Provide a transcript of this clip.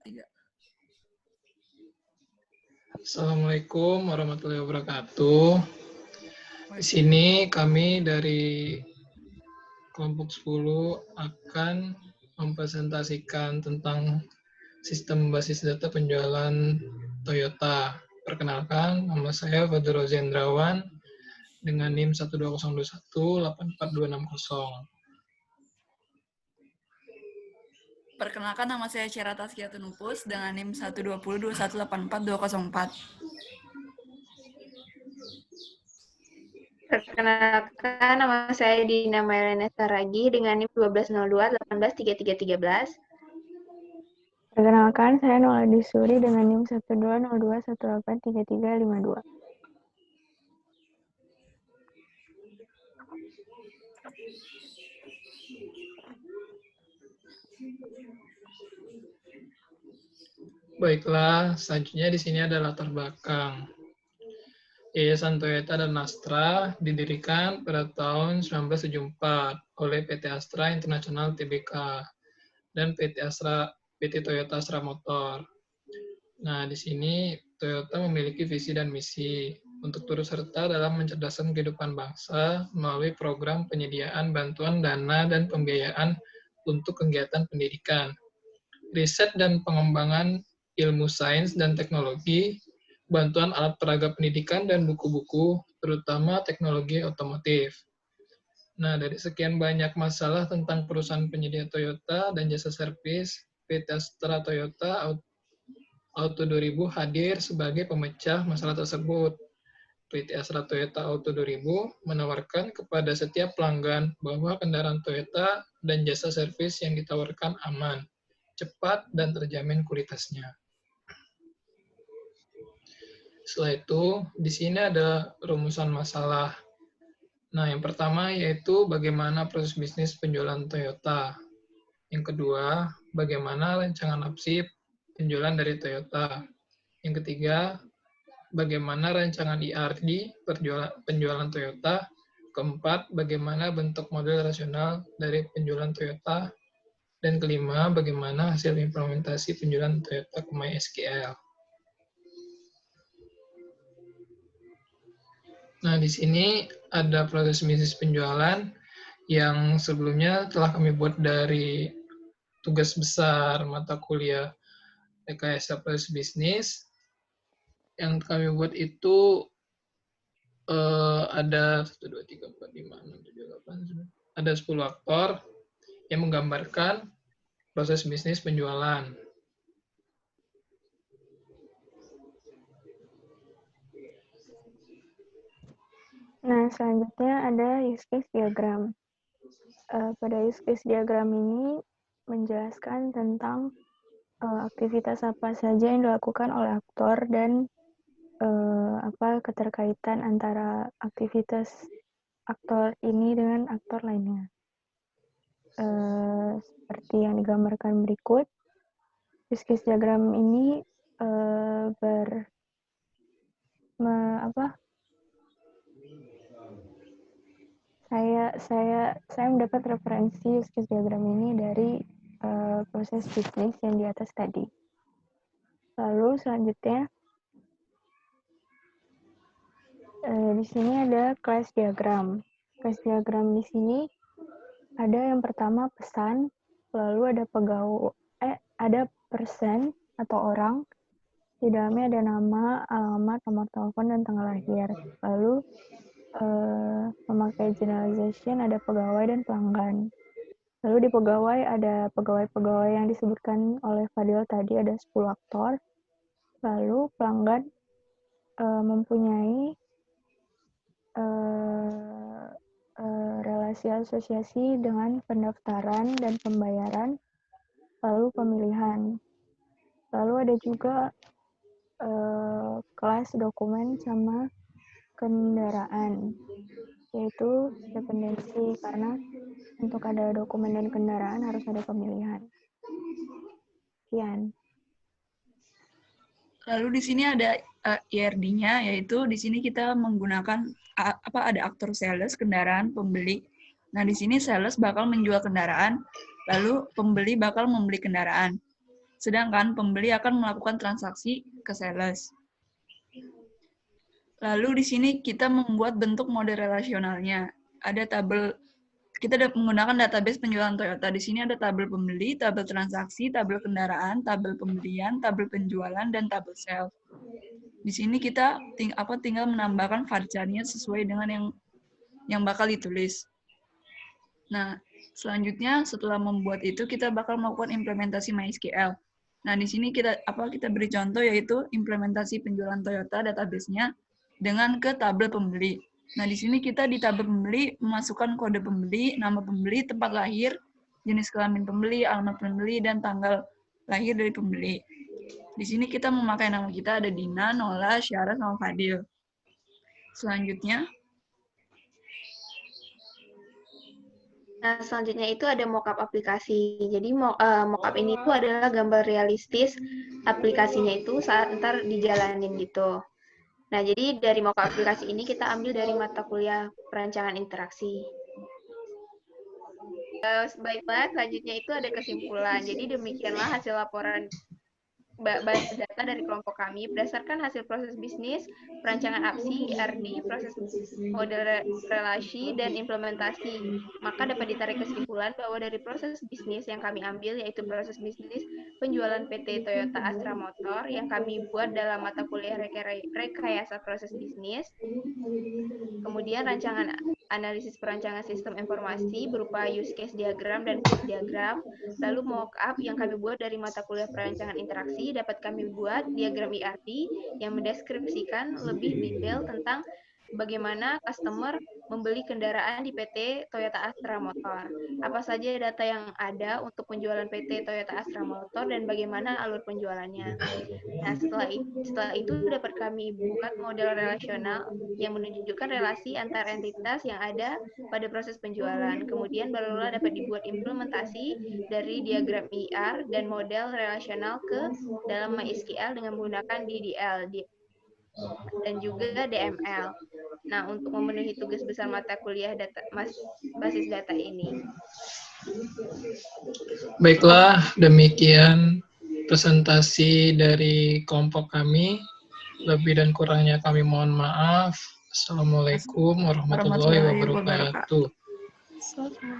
Tiga. Assalamualaikum warahmatullahi wabarakatuh. Di sini kami dari kelompok 10 akan mempresentasikan tentang sistem basis data penjualan Toyota. Perkenalkan, nama saya Fadil Rozendrawan dengan NIM 12021-84260. Perkenalkan, nama saya Syara Taskia Tunupus dengan NIM 12021844204. Perkenalkan, nama saya Dina Mailena Saragi dengan NIM 1202-183313. Perkenalkan, saya Noladi Suri dengan NIM 12021833352. Baiklah, selanjutnya di sini ada latar belakang. Yayasan Toyota dan Astra didirikan pada tahun 1974 oleh PT Astra International Tbk dan PT Toyota Astra Motor. Nah, di sini Toyota memiliki visi dan misi untuk turut serta dalam mencerdaskan kehidupan bangsa melalui program penyediaan bantuan dana dan pembiayaan untuk kegiatan pendidikan, riset dan pengembangan ilmu sains dan teknologi, bantuan alat peraga pendidikan dan buku-buku, terutama teknologi otomotif. Nah, dari sekian banyak masalah tentang perusahaan penyedia Toyota dan jasa servis, PT Astra Toyota Auto 2000 hadir sebagai pemecah masalah tersebut. PT Astra Toyota Auto 2000 menawarkan kepada setiap pelanggan bahwa kendaraan Toyota dan jasa servis yang ditawarkan aman, cepat, dan terjamin kualitasnya. Setelah itu, di sini ada rumusan masalah. Nah, yang pertama yaitu bagaimana proses bisnis penjualan Toyota. Yang kedua, bagaimana rancangan arsip penjualan dari Toyota. Yang ketiga, bagaimana rancangan ERD penjualan Toyota. Keempat, bagaimana bentuk model rasional dari penjualan Toyota. Dan kelima, bagaimana hasil implementasi penjualan Toyota ke MySQL. Nah, di sini ada proses bisnis penjualan yang sebelumnya telah kami buat dari tugas besar mata kuliah Rekayasa Proses Bisnis. Yang kami buat itu ada 1, 2, 3, 4, 5, 6, 7, 8, ada 10 aktor yang menggambarkan proses bisnis penjualan. Nah, selanjutnya ada use case diagram. Pada use case diagram ini menjelaskan tentang aktivitas apa saja yang dilakukan oleh aktor dan keterkaitan antara aktivitas aktor ini dengan aktor lainnya. Seperti yang digambarkan berikut, use case diagram ini saya mendapat referensi use case diagram ini dari proses bisnis yang di atas tadi. Lalu selanjutnya di sini ada class diagram. Class diagram di sini ada yang pertama pesan, lalu ada ada person atau orang. Di dalamnya ada nama, alamat, nomor telepon, dan tanggal lahir. Lalu memakai generalization ada pegawai dan pelanggan. Lalu di pegawai ada pegawai-pegawai yang disebutkan oleh Fadil tadi, ada 10 aktor. Lalu pelanggan mempunyai relasi asosiasi dengan pendaftaran dan pembayaran, lalu pemilihan. Lalu ada juga kelas dokumen sama kendaraan, yaitu dependensi, karena untuk ada dokumen dan kendaraan harus ada pemilihan. Sekian. Lalu di sini ada IRD-nya, yaitu di sini kita menggunakan ada aktor sales, kendaraan, pembeli. Nah, di sini sales bakal menjual kendaraan, lalu pembeli bakal membeli kendaraan. sedangkan pembeli akan melakukan transaksi ke sales. Lalu di sini kita membuat bentuk mode relasionalnya. Ada tabel, kita menggunakan database penjualan Toyota. Di sini ada tabel pembeli, tabel transaksi, tabel kendaraan, tabel pembelian, tabel penjualan, dan tabel sales. Di sini kita tinggal menambahkan varcharnya sesuai dengan yang bakal ditulis. Nah, selanjutnya setelah membuat itu kita bakal melakukan implementasi MySQL. Nah, di sini kita beri contoh yaitu implementasi penjualan Toyota database-nya dengan ke tabel pembeli. Nah, di sini kita di tabel pembeli memasukkan kode pembeli, nama pembeli, tempat lahir, jenis kelamin pembeli, alamat pembeli, dan tanggal lahir dari pembeli. Di sini kita memakai nama kita ada Dina, Nola, Syara, sama Fadil. Selanjutnya itu ada mockup aplikasi. Jadi mockup ini tuh adalah gambar realistis aplikasinya itu saat ntar dijalanin gitu. Nah, jadi dari mockup aplikasi ini kita ambil dari mata kuliah perancangan interaksi. Baiklah, selanjutnya itu ada kesimpulan. Jadi demikianlah hasil laporan basis data dari kelompok kami berdasarkan hasil proses bisnis, perancangan APSI, RD, proses model relasi, dan implementasi. Maka dapat ditarik kesimpulan bahwa dari proses bisnis yang kami ambil, yaitu proses bisnis penjualan PT Toyota Astra Motor yang kami buat dalam mata kuliah rekayasa proses bisnis, kemudian rancangan analisis perancangan sistem informasi berupa use case diagram dan case diagram, lalu mockup yang kami buat dari mata kuliah perancangan interaksi dapat kami buat diagram ERP yang mendeskripsikan lebih detail tentang bagaimana customer membeli kendaraan di PT Toyota Astra Motor. Apa saja data yang ada untuk penjualan PT Toyota Astra Motor dan bagaimana alur penjualannya. Nah, setelah itu dapat kami buat model relasional yang menunjukkan relasi antar entitas yang ada pada proses penjualan. Kemudian barulah dapat dibuat implementasi dari diagram IR dan model relasional ke dalam MySQL dengan menggunakan DDL dan juga DML. Nah, untuk memenuhi tugas besar mata kuliah basis data ini. Baiklah, demikian presentasi dari kelompok kami. Lebih dan kurangnya kami mohon maaf. Assalamualaikum warahmatullahi wabarakatuh.